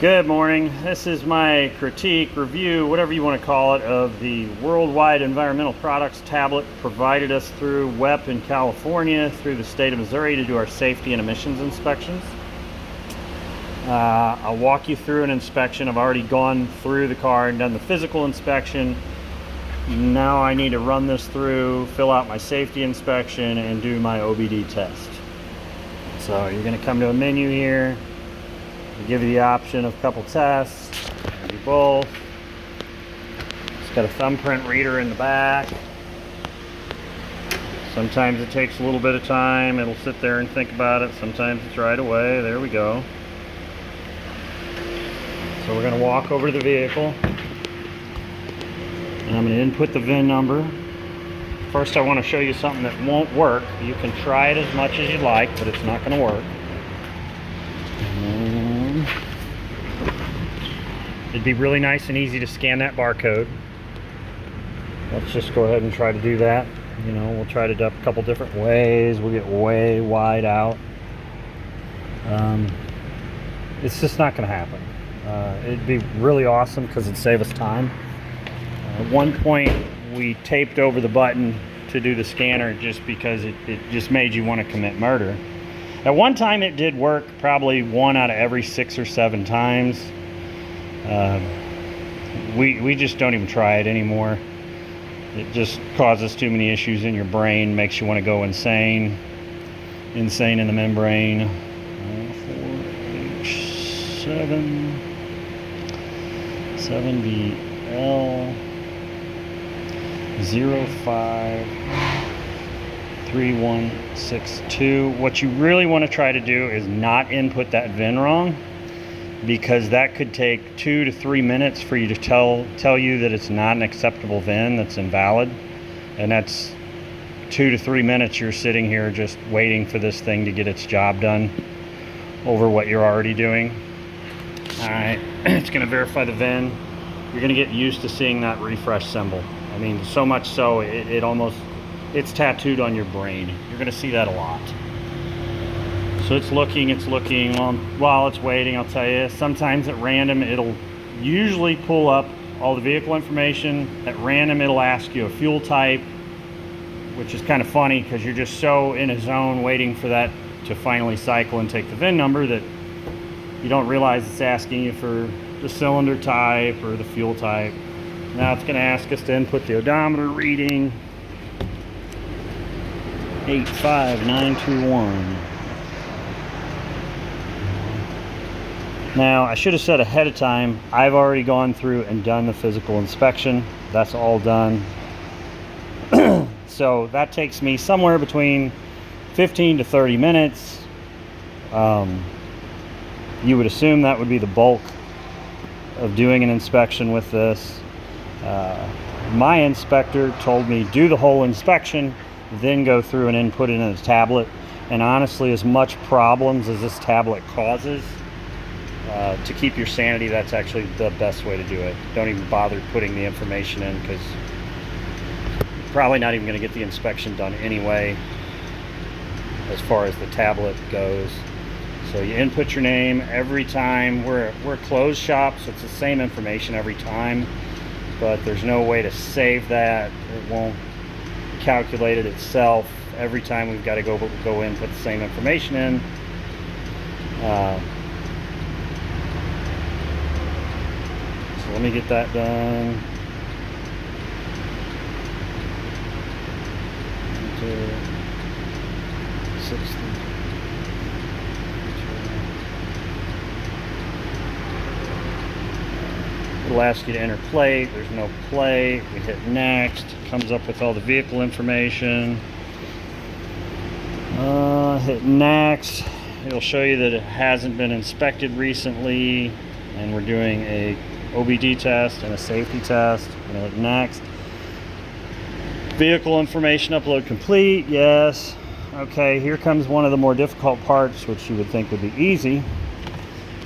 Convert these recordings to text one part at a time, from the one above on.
Good morning. This is my critique, review, whatever you want to call it, of the Worldwide Environmental Products tablet provided us through WEP in California, through the state of Missouri, to do our safety and emissions inspections. I'll walk you through an inspection. I've already gone through the car and done the physical inspection. Now I need to run this through, fill out my safety inspection, and do my OBD test. So you're going to come to a menu here. We'll give you the option of a couple tests. Do both. It's got a thumbprint reader in the back. Sometimes it takes a little bit of time. It'll sit there and think about it. Sometimes it's right away. There we go. So we're going to walk over to the vehicle. And I'm going to input the VIN number. First, I want to show you something that won't work. You can try it as much as you like, but it's not going to work. It'd be really nice and easy to scan that barcode. Let's just go ahead and try to do that. You know, we'll try to do it a couple different ways. We'll get way wide out. It's just not going to happen. It'd be really awesome because it'd save us time. At one point, we taped over the button to do the scanner just because it just made you want to commit murder. At one time, it did work probably 1 out of every 6 or 7 times. We just don't even try it anymore. It just causes too many issues in your brain, makes you want to go insane in the membrane. 7BL 053162. What you really want to try to do is not input that VIN wrong, because that could take 2 to 3 minutes for you to tell you that it's not an acceptable VIN, that's invalid. And that's 2 to 3 minutes you're sitting here just waiting for this thing to get its job done over what you're already doing. Alright, it's going to verify the VIN. You're going to get used to seeing that refresh symbol. I mean, so much so it's tattooed on your brain. You're going to see that a lot. So it's looking. While it's waiting, I'll tell you, sometimes at random it'll usually pull up all the vehicle information. At random it'll ask you a fuel type, which is kind of funny because you're just so in a zone waiting for that to finally cycle and take the VIN number that you don't realize it's asking you for the cylinder type or the fuel type. Now it's going to ask us to input the odometer reading, 85921. Now, I should have said ahead of time, I've already gone through and done the physical inspection. That's all done. So that takes me somewhere between 15 to 30 minutes. You would assume that would be the bulk of doing an inspection with this. My inspector told me do the whole inspection, then go through and input it in a tablet. And honestly, as much problems as this tablet causes, to keep your sanity, that's actually the best way to do it. Don't even bother putting the information in, because you're probably not even going to get the inspection done anyway as far as the tablet goes. So you input your name every time. We're a closed shop, so it's the same information every time, but there's no way to save that. It won't calculate it itself. Every time we've got to go in, put the same information in. So let me get that done. It'll ask you to enter plate. There's no plate. We hit next. It comes up with all the vehicle information. Hit next. It'll show you that it hasn't been inspected recently, and we're doing a OBD test and a safety test. I'm gonna hit next. Vehicle information upload complete. Yes. Okay, here comes one of the more difficult parts, which you would think would be easy.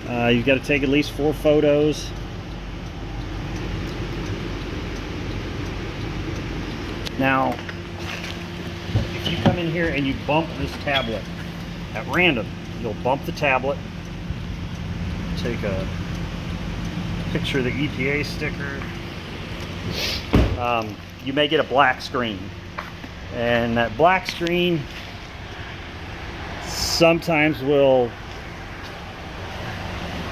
You've got to take at least 4 photos. Now, if you come in here and you bump this tablet at random, you'll bump the tablet, take a picture of the EPA sticker. You may get a black screen, and that black screen sometimes will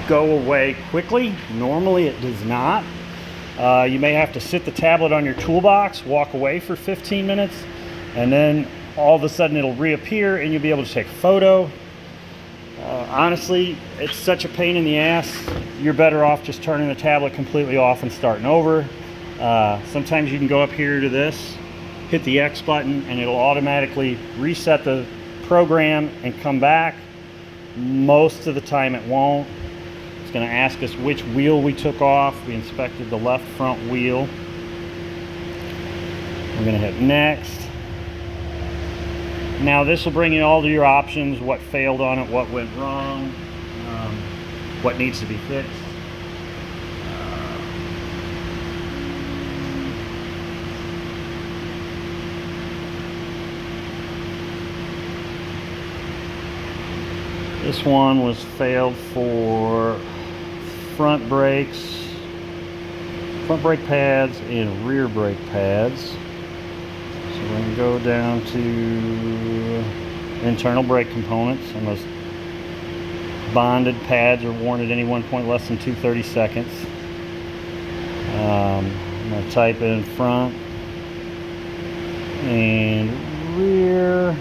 go away quickly. Normally it does not. You may have to sit the tablet on your toolbox, walk away for 15 minutes, and then all of a sudden it'll reappear and you'll be able to take a photo. Honestly, it's such a pain in the ass. You're better off just turning the tablet completely off and starting over. Sometimes you can go up here to this, hit the X button, and it'll automatically reset the program and come back. Most of the time it won't. It's going to ask us which wheel we took off. We inspected the left front wheel. We're going to hit next. Now this will bring you all to your options, what failed on it, what went wrong, what needs to be fixed. This one was failed for front brake pads and rear brake pads. So we're going to go down to internal brake components, and those bonded pads are worn at any one point less than 2/32. I'm going to type in front and rear.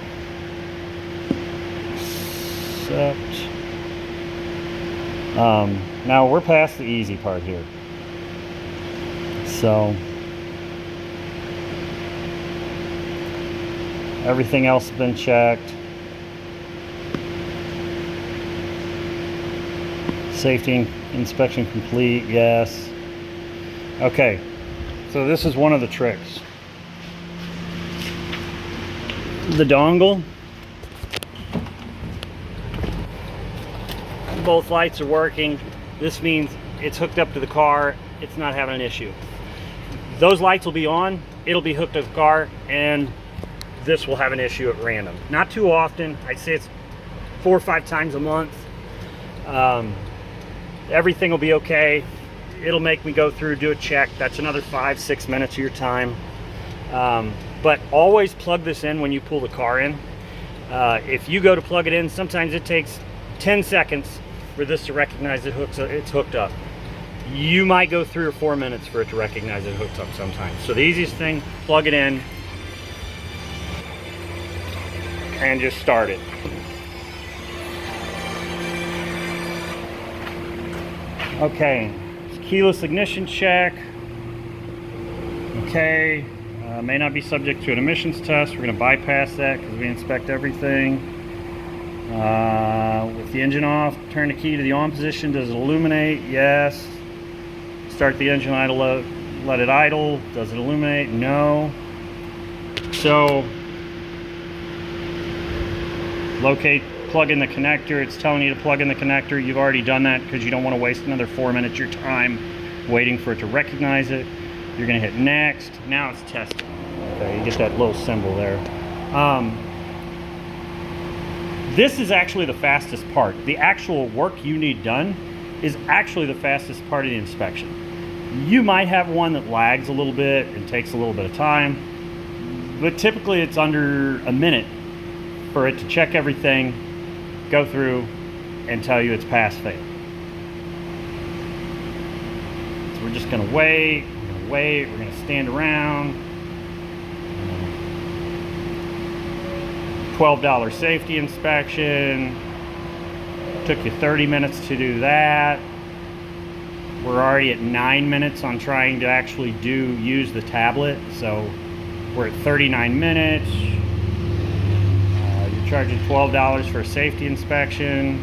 Now we're past the easy part here. So everything else has been checked. Safety inspection complete, yes. Okay, so this is one of the tricks. The dongle. Both lights are working. This means it's hooked up to the car. It's not having an issue. Those lights will be on. It'll be hooked to the car, and this will have an issue at random. Not too often. I'd say it's 4 or 5 times a month. Everything will be okay. It'll make me go through, do a check. That's another 5-6 minutes of your time. But always plug this in when you pull the car in. If you go to plug it in, sometimes it takes 10 seconds for this to recognize it's hooked up. You might go 3 or 4 minutes for it to recognize it hooked up sometimes. So the easiest thing, plug it in and just start it. Okay, keyless ignition check. Okay, may not be subject to an emissions test. We're going to bypass that because we inspect everything. With the engine off, turn the key to the on position. Does it illuminate? Yes. Start the engine idle, let it idle. Does it illuminate? No. So, locate, plug in the connector. It's telling you to plug in the connector. You've already done that because you don't want to waste another 4 minutes of your time waiting for it to recognize it. You're going to hit next. Now it's testing. Okay, you get that little symbol there. This is actually the fastest part. The actual work you need done is actually the fastest part of the inspection. You might have one that lags a little bit and takes a little bit of time, but typically it's under a minute for it to check everything, go through, and tell you it's pass-fail. So we're just gonna wait, we're gonna stand around. $12 safety inspection. Took you 30 minutes to do that. We're already at 9 minutes on trying to actually use the tablet, so we're at 39 minutes. You're charging $12 for a safety inspection.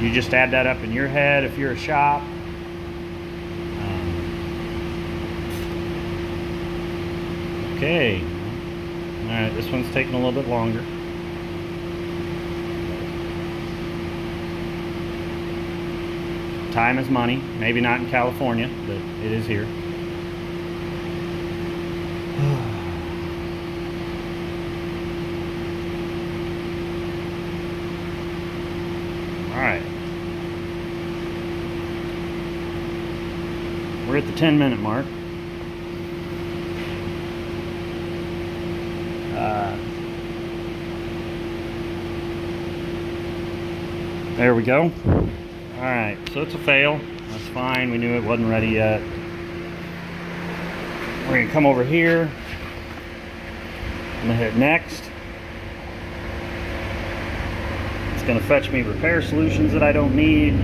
You just add that up in your head if you're a shop. Okay. Alright, this one's taking a little bit longer. Time is money. Maybe not in California, but it is here. Alright. We're at the 10-minute mark. There we go. Alright, so it's a fail. That's fine. We knew it wasn't ready yet. We're going to come over here. I'm going to hit next. It's going to fetch me repair solutions that I don't need.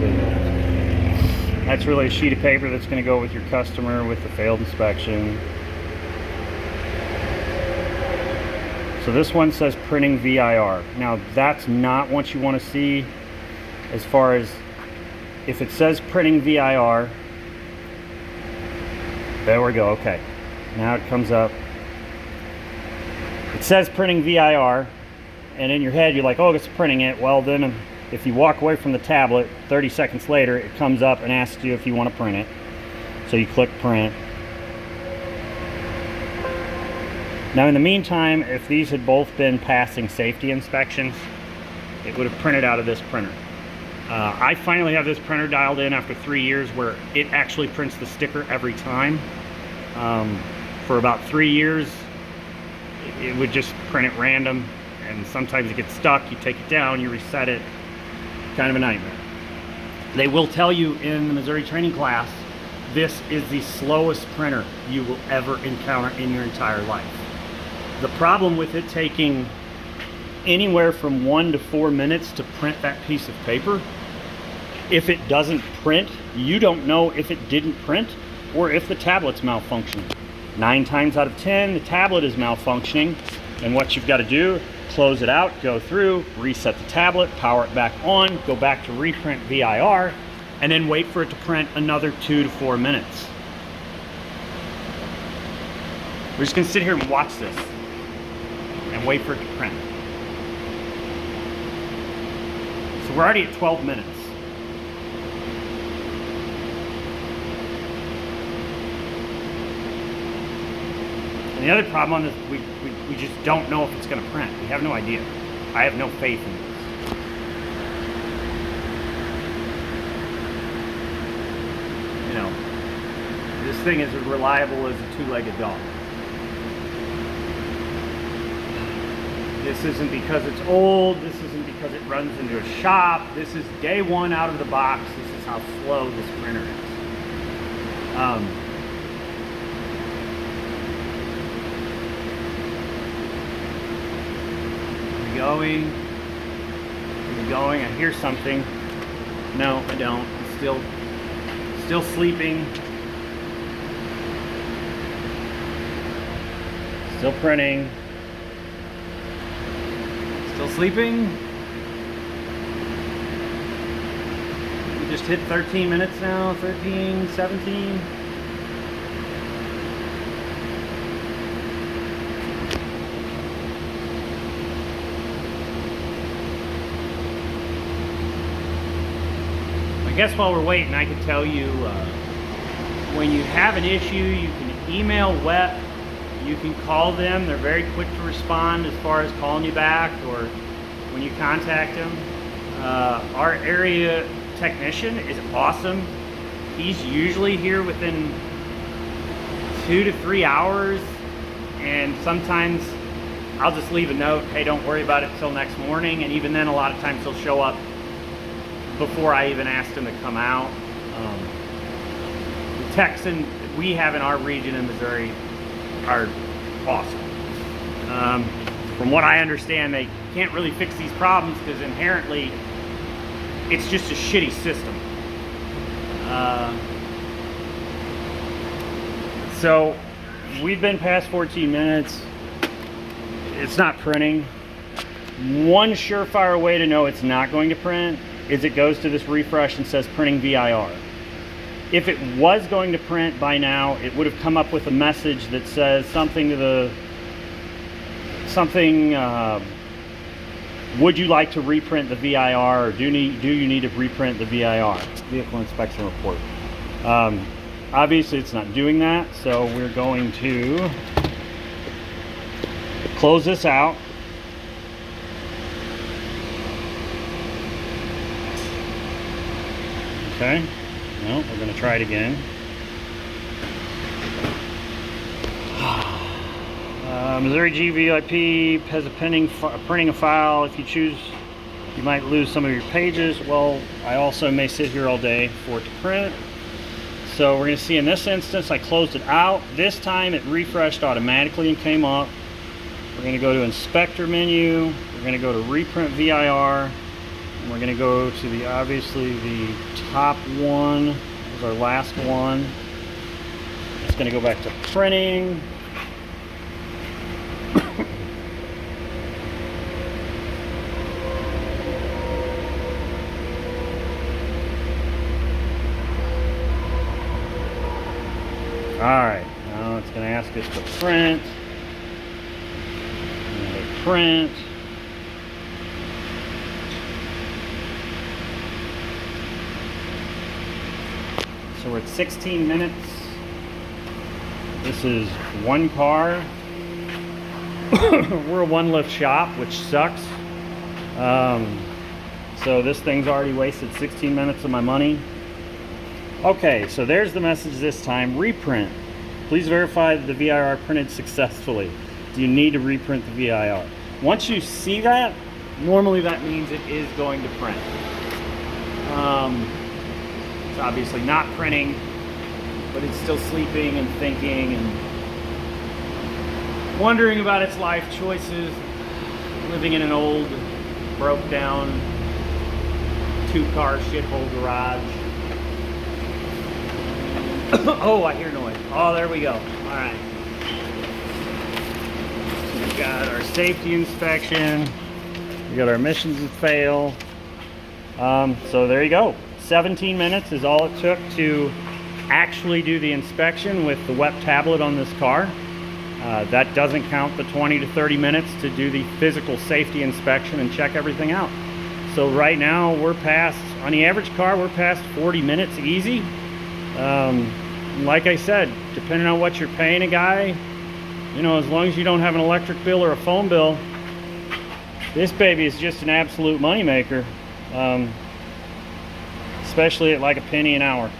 That's really a sheet of paper that's going to go with your customer with the failed inspection. So this one says printing VIR. Now that's not what you want to see as far as if it says printing VIR. There we go. Okay. Now it comes up. It says printing VIR, and in your head you're like, oh, it's printing it. Well, then if you walk away from the tablet, 30 seconds later, it comes up and asks you if you want to print it. So you click print. Now in the meantime, if these had both been passing safety inspections, it would have printed out of this printer. I finally have this printer dialed in after 3 years where it actually prints the sticker every time. For about 3 years, it would just print at random, and sometimes it gets stuck. You take it down, you reset it. Kind of a nightmare. They will tell you in the Missouri training class, this is the slowest printer you will ever encounter in your entire life. The problem with it taking anywhere from 1 to 4 minutes to print that piece of paper, if it doesn't print, you don't know if it didn't print or if the tablet's malfunctioning. 9 times out of 10, the tablet is malfunctioning, and what you've got to do, close it out, go through, reset the tablet, power it back on, go back to reprint VIR, and then wait for it to print another 2 to 4 minutes. We're just going to sit here and watch this and wait for it to print. So we're already at 12 minutes. And the other problem on this, we just don't know if it's going to print. We have no idea. I have no faith in this. You know, this thing is as reliable as a two-legged dog. This isn't because it's old. This isn't because it runs into a shop. This is day one out of the box. This is how slow this printer is. Going. I hear something. No, I don't. It's still sleeping. Still printing. Still sleeping. We just hit 13 minutes now. 13, 17. I guess while we're waiting, I can tell you when you have an issue, you can email WEP, you can call them. They're very quick to respond as far as calling you back or when you contact them. Our area technician is awesome. He's usually here within 2 to 3 hours, and sometimes I'll just leave a note, hey, don't worry about it till next morning, and even then a lot of times he'll show up before I even asked him to come out. The techs we have in our region in Missouri are awesome. From what I understand, they can't really fix these problems because inherently it's just a shitty system. So we've been past 14 minutes. It's not printing. One surefire way to know it's not going to print is it goes to this refresh and says printing VIR. If it was going to print by now, it would have come up with a message that says something to the would you like to reprint the VIR, or do you need to reprint the VIR, vehicle inspection report. Obviously it's not doing that, so we're going to close this out. Okay, no, we're going to try it again. Missouri GVIP has a printing a file. If you choose, you might lose some of your pages. Well, I also may sit here all day for it to print. So we're going to see in this instance, I closed it out. This time it refreshed automatically and came up. We're going to go to Inspector menu. We're going to go to Reprint VIR. And we're going to go to the, obviously, the top one is our last one. It's going to go back to printing. Alright, now it's going to ask us to print. Print. So we're at 16 minutes. This is one car. We're a one lift shop, which sucks. So this thing's already wasted 16 minutes of my money. Okay, so there's the message this time. Reprint. Please verify that the VIR printed successfully. Do you need to reprint the VIR? Once you see that, normally that means it is going to print. It's obviously not printing, but it's still sleeping and thinking and wondering about its life choices, living in an old, broke down, 2-car shithole garage. Oh, I hear noise. Oh, there we go. All right. We've got our safety inspection. We got our emissions and fail. So there you go. 17 minutes is all it took to actually do the inspection with the WEP tablet on this car. That doesn't count the 20 to 30 minutes to do the physical safety inspection and check everything out. So right now we're past, on the average car, we're past 40 minutes easy. Like I said, depending on what you're paying a guy, you know, as long as you don't have an electric bill or a phone bill, this baby is just an absolute moneymaker, especially at like a penny an hour.